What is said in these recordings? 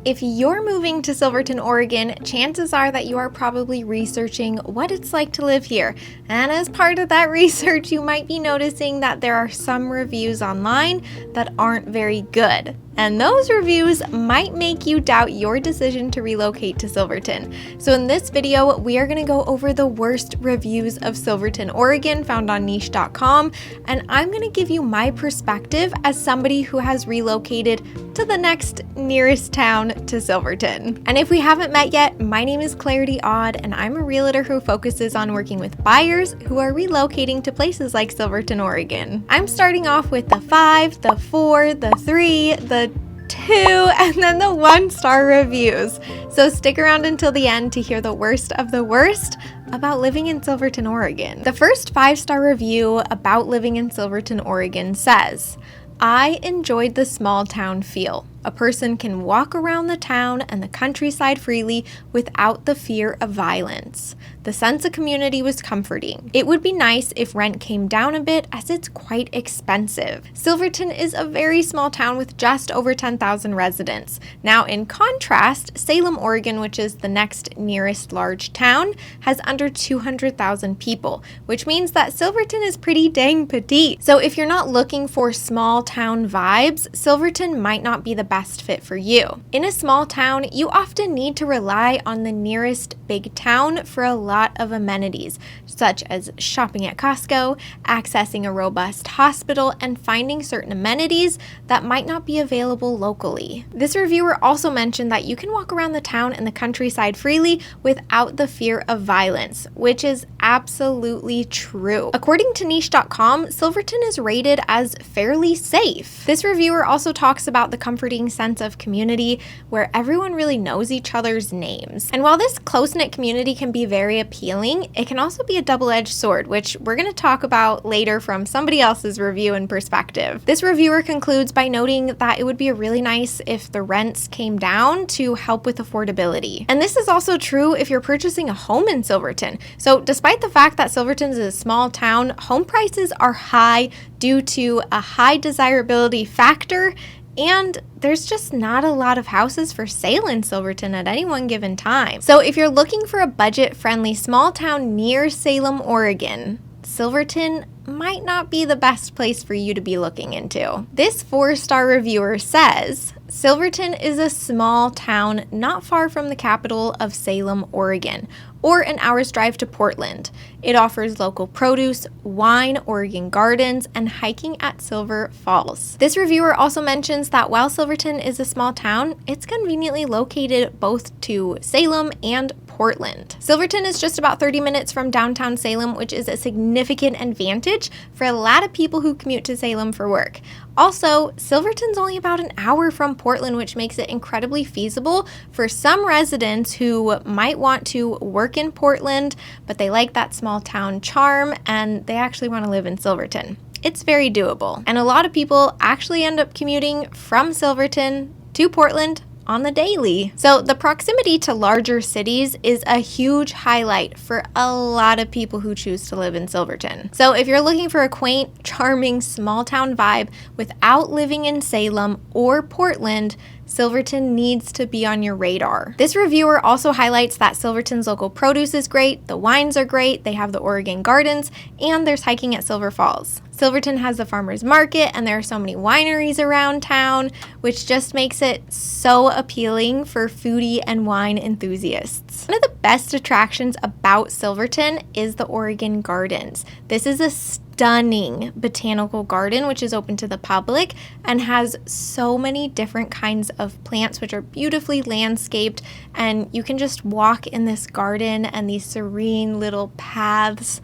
If you're moving to Silverton, Oregon, chances are that you are probably researching what it's like to live here. And as part of that research, you might be noticing that there are some reviews online that aren't very good. And those reviews might make you doubt your decision to relocate to Silverton. So in this video, we are going to go over the worst reviews of Silverton, Oregon found on niche.com, and I'm going to give you my perspective as somebody who has relocated to the next nearest town to Silverton. And if we haven't met yet, my name is Clarity Odd, and I'm a realtor who focuses on working with buyers who are relocating to places like Silverton, Oregon. I'm starting off with the 5, the 4, the 3, the 2, and then the 1-star reviews. So stick around until the end to hear the worst of the worst about living in Silverton, Oregon. The first 5-star review about living in Silverton, Oregon says, "I enjoyed the small town feel. A person can walk around the town and the countryside freely without the fear of violence. The sense of community was comforting. It would be nice if rent came down a bit as it's quite expensive. Silverton is a very small town with just over 10,000 residents. Now, in contrast, Salem, Oregon, which is the next nearest large town, has under 200,000 people, which means that Silverton is pretty dang petite. So if you're not looking for small town vibes, Silverton might not be the best fit for you. In a small town, you often need to rely on the nearest big town for a lot of amenities, such as shopping at Costco, accessing a robust hospital, and finding certain amenities that might not be available locally." This reviewer also mentioned that you can walk around the town and the countryside freely without the fear of violence, which is absolutely true. According to niche.com, Silverton is rated as fairly safe. This reviewer also talks about the comforting sense of community where everyone really knows each other's names. And while this close-knit community can be very appealing, it can also be a double-edged sword, which we're going to talk about later from somebody else's review and perspective. This reviewer concludes by noting that it would be really nice if the rents came down to help with affordability. And this is also true if you're purchasing a home in Silverton. So despite the fact that Silverton is a small town, home prices are high due to a high desirability factor, and there's just not a lot of houses for sale in Silverton at any one given time. So if you're looking for a budget-friendly small town near Salem, Oregon, Silverton might not be the best place for you to be looking into. This 4-star reviewer says, "Silverton is a small town not far from the capital of Salem, Oregon, or an hour's drive to Portland. It offers local produce, wine, Oregon gardens, and hiking at Silver Falls." This reviewer also mentions that while Silverton is a small town, it's conveniently located both to Salem and Portland. Silverton is just about 30 minutes from downtown Salem, which is a significant advantage for a lot of people who commute to Salem for work. Also, Silverton's only about an hour from Portland, which makes it incredibly feasible for some residents who might want to work in Portland, but they like that small town charm and they actually want to live in Silverton. It's very doable. And a lot of people actually end up commuting from Silverton to Portland on the daily. So the proximity to larger cities is a huge highlight for a lot of people who choose to live in Silverton. So if you're looking for a quaint, charming, small town vibe without living in Salem or Portland, Silverton needs to be on your radar. This reviewer also highlights that Silverton's local produce is great, the wines are great, they have the Oregon gardens, and there's hiking at Silver Falls. Silverton has the farmers market, and there are so many wineries around town, which just makes it so appealing for foodie and wine enthusiasts. One of the best attractions about Silverton is the Oregon Gardens. This is a stunning botanical garden which is open to the public and has so many different kinds of plants which are beautifully landscaped, and you can just walk in this garden and these serene little paths.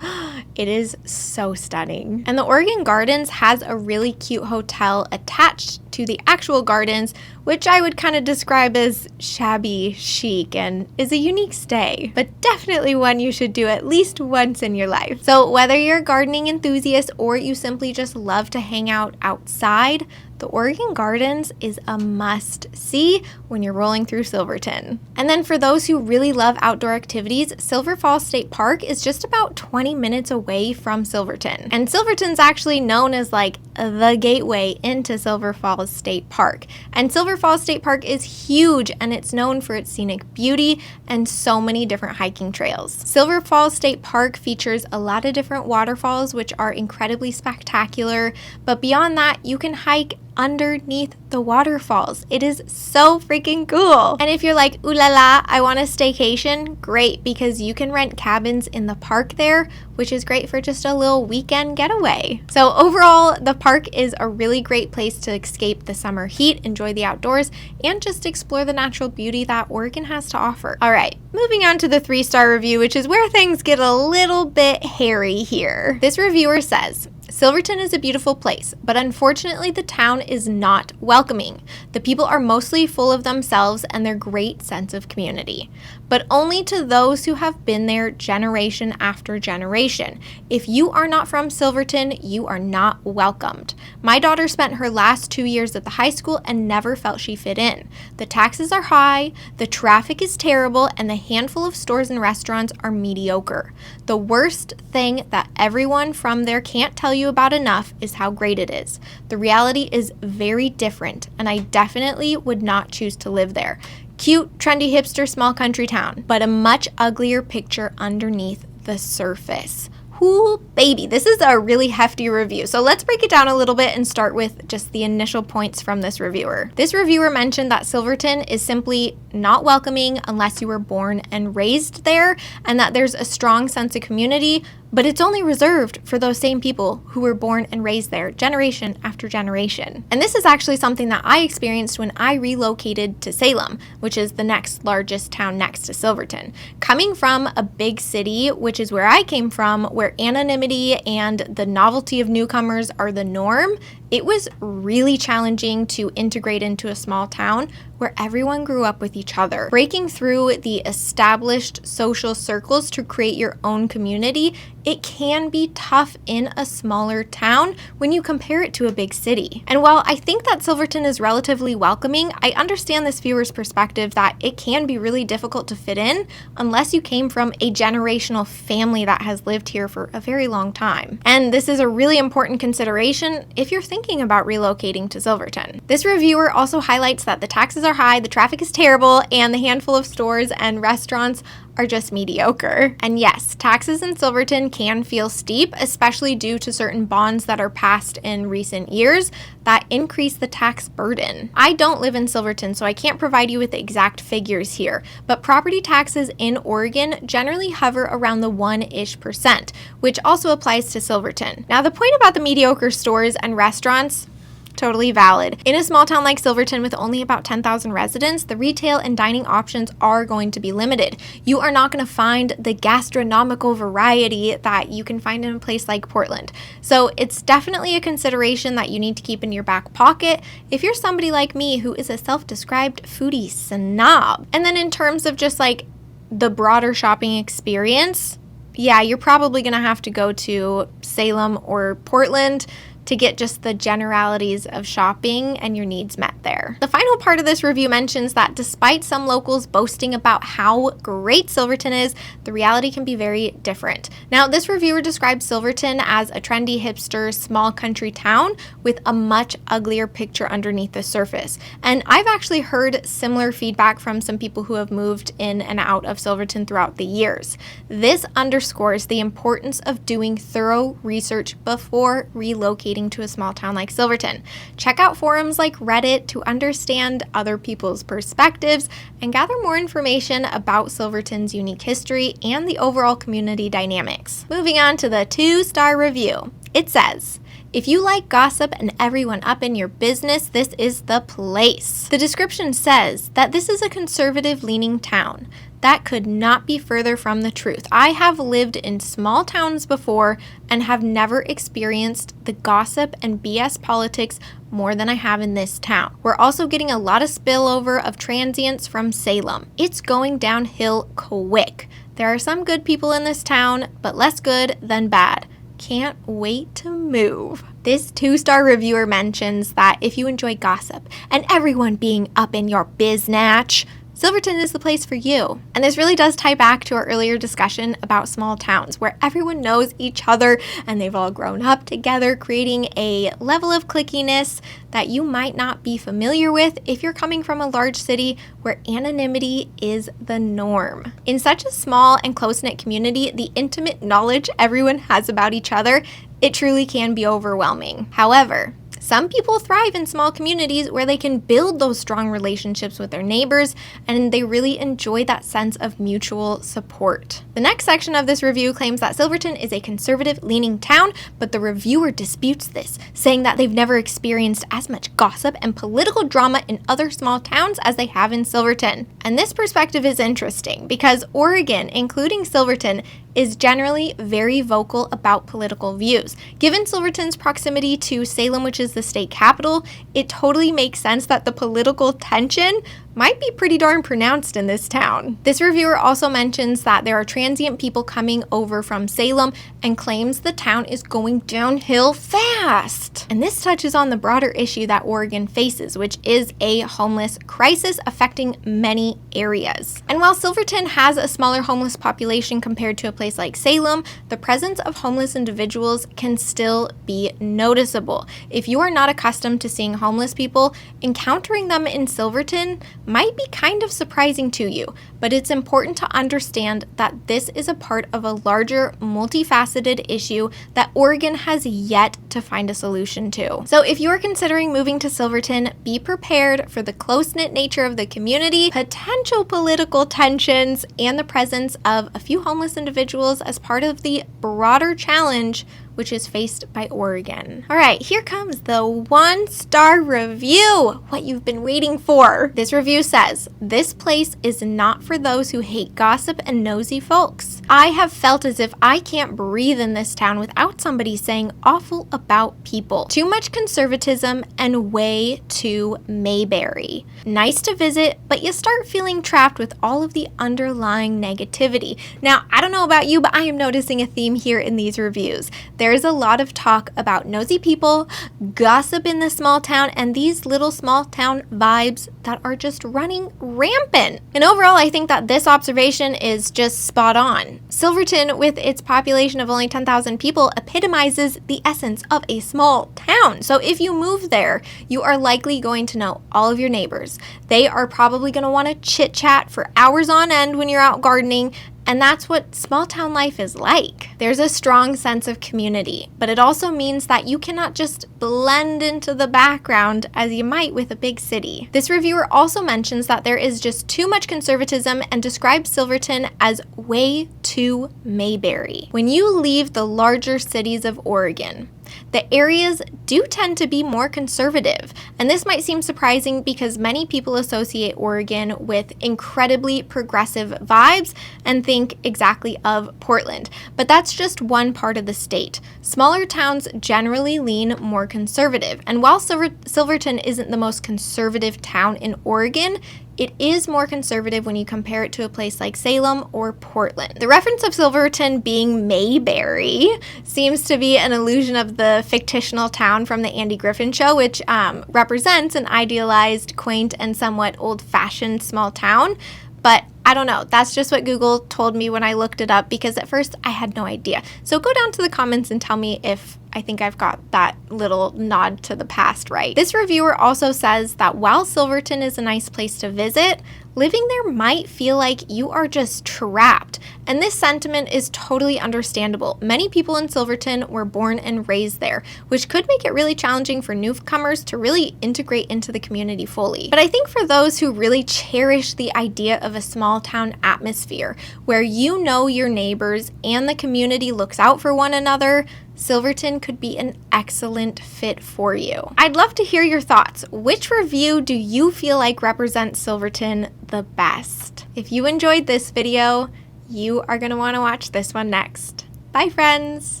It is so stunning. And the Oregon Gardens has a really cute hotel attached to the actual gardens, which I would kind of describe as shabby chic and is a unique stay, but definitely one you should do at least once in your life. So whether you're a gardening enthusiast or you simply just love to hang out outside, the Oregon Gardens is a must-see when you're rolling through Silverton. And then for those who really love outdoor activities, Silver Falls State Park is just about 20 minutes away from Silverton. And Silverton's actually known as like the gateway into Silver Falls State Park. And Silver Falls State Park is huge, and it's known for its scenic beauty and so many different hiking trails. Silver Falls State Park features a lot of different waterfalls, which are incredibly spectacular, but beyond that, you can hike underneath the waterfalls. It is so freaking cool. And if you're like, ooh la la, I want a staycation, great, because you can rent cabins in the park there, which is great for just a little weekend getaway. So overall, the park is a really great place to escape the summer heat, enjoy the outdoors, and just explore the natural beauty that Oregon has to offer. All right, moving on to the 3-star review, which is where things get a little bit hairy here. This reviewer says, Silverton is a beautiful place, but unfortunately the town is not welcoming. The people are mostly full of themselves and their great sense of community, but only to those who have been there generation after generation. If you are not from Silverton, you are not welcomed. My daughter spent her last 2 years at the high school and never felt she fit in. The taxes are high, the traffic is terrible, and the handful of stores and restaurants are mediocre. The worst thing that everyone from there can't tell you about enough is how great it is. The reality is very different, and I definitely would not choose to live there. Cute, trendy, hipster, small country town, but a much uglier picture underneath the surface. Ooh, baby, this is a really hefty review. So let's break it down a little bit and start with just the initial points from this reviewer. This reviewer mentioned that Silverton is simply not welcoming unless you were born and raised there, and that there's a strong sense of community, but it's only reserved for those same people who were born and raised there generation after generation. And this is actually something that I experienced when I relocated to Salem, which is the next largest town next to Silverton. Coming from a big city, which is where I came from, where anonymity and the novelty of newcomers are the norm, it was really challenging to integrate into a small town where everyone grew up with each other. Breaking through the established social circles to create your own community, it can be tough in a smaller town when you compare it to a big city. And while I think that Silverton is relatively welcoming, I understand this viewer's perspective that it can be really difficult to fit in unless you came from a generational family that has lived here for a very long time. And this is a really important consideration if you're thinking about relocating to Silverton. This reviewer also highlights that the taxes are high, the traffic is terrible, and the handful of stores and restaurants are just mediocre. And yes, taxes in Silverton can feel steep, especially due to certain bonds that are passed in recent years that increase the tax burden. I don't live in Silverton, so I can't provide you with the exact figures here, but property taxes in Oregon generally hover around the 1-ish%, which also applies to Silverton. Now, the point about the mediocre stores and restaurants, totally valid. In a small town like Silverton with only about 10,000 residents, the retail and dining options are going to be limited. You are not going to find the gastronomical variety that you can find in a place like Portland. So it's definitely a consideration that you need to keep in your back pocket if you're somebody like me who is a self-described foodie snob. And then in terms of just like the broader shopping experience, yeah, you're probably going to have to go to Salem or Portland to get just the generalities of shopping and your needs met there. The final part of this review mentions that despite some locals boasting about how great Silverton is, the reality can be very different. Now, this reviewer describes Silverton as a trendy, hipster, small country town with a much uglier picture underneath the surface. And I've actually heard similar feedback from some people who have moved in and out of Silverton throughout the years. This underscores the importance of doing thorough research before relocating to a small town like Silverton. Check out forums like Reddit to understand other people's perspectives and gather more information about Silverton's unique history and the overall community dynamics. Moving on to the 2-star review. It says, if you like gossip and everyone up in your business, this is the place. The description says that this is a conservative-leaning town. That could not be further from the truth. I have lived in small towns before and have never experienced the gossip and BS politics more than I have in this town. We're also getting a lot of spillover of transients from Salem. It's going downhill quick. There are some good people in this town, but less good than bad. Can't wait to move. This 2-star reviewer mentions that if you enjoy gossip and everyone being up in your biznatch, Silverton is the place for you. And this really does tie back to our earlier discussion about small towns where everyone knows each other and they've all grown up together, creating a level of clickiness that you might not be familiar with if you're coming from a large city where anonymity is the norm. In such a small and close-knit community, the intimate knowledge everyone has about each other, it truly can be overwhelming. However, some people thrive in small communities where they can build those strong relationships with their neighbors, and they really enjoy that sense of mutual support. The next section of this review claims that Silverton is a conservative-leaning town, but the reviewer disputes this, saying that they've never experienced as much gossip and political drama in other small towns as they have in Silverton. And this perspective is interesting because Oregon, including Silverton, is generally very vocal about political views. Given Silverton's proximity to Salem, which is the state capital, it totally makes sense that the political tension might be pretty darn pronounced in this town. This reviewer also mentions that there are transient people coming over from Salem and claims the town is going downhill fast. And this touches on the broader issue that Oregon faces, which is a homeless crisis affecting many areas. And while Silverton has a smaller homeless population compared to a place like Salem, the presence of homeless individuals can still be noticeable. If you are not accustomed to seeing homeless people, encountering them in Silverton might be kind of surprising to you, but it's important to understand that this is a part of a larger, multifaceted issue that Oregon has yet to find a solution to. So if you're considering moving to Silverton, be prepared for the close-knit nature of the community, potential political tensions, and the presence of a few homeless individuals as part of the broader challenge which is faced by Oregon. All right, here comes the 1-star review, what you've been waiting for. This review says, "This place is not for those who hate gossip and nosy folks. I have felt as if I can't breathe in this town without somebody saying awful about people. Too much conservatism and way too Mayberry. Nice to visit, but you start feeling trapped with all of the underlying negativity." Now, I don't know about you, but I am noticing a theme here in these reviews. There's a lot of talk about nosy people, gossip in this small town, and these little small town vibes that are just running rampant. And overall, I think that this observation is just spot on. Silverton, with its population of only 10,000 people, epitomizes the essence of a small town. So if you move there, you are likely going to know all of your neighbors. They are probably going to want to chit-chat for hours on end when you're out gardening, and that's what small town life is like. There's a strong sense of community, but it also means that you cannot just blend into the background as you might with a big city. This reviewer also mentions that there is just too much conservatism and describes Silverton as way too Mayberry. When you leave the larger cities of Oregon, the areas do tend to be more conservative, and this might seem surprising because many people associate Oregon with incredibly progressive vibes and think exactly of Portland, but that's just one part of the state. Smaller towns generally lean more conservative, and while Silverton isn't the most conservative town in Oregon, it is more conservative when you compare it to a place like Salem or Portland. The reference of Silverton being Mayberry seems to be an illusion of the fictional town from the Andy Griffin Show, which represents an idealized, quaint, and somewhat old-fashioned small town. But I don't know, that's just what Google told me when I looked it up, because at first I had no idea. So go down to the comments and tell me if I think I've got that little nod to the past right. This reviewer also says that while Silverton is a nice place to visit, living there might feel like you are just trapped. And this sentiment is totally understandable. Many people in Silverton were born and raised there, which could make it really challenging for newcomers to really integrate into the community fully. But I think for those who really cherish the idea of a small town atmosphere where you know your neighbors and the community looks out for one another, Silverton could be an excellent fit for you. I'd love to hear your thoughts. Which review do you feel like represents Silverton the best? If you enjoyed this video, you are going to want to watch this one next. Bye, friends!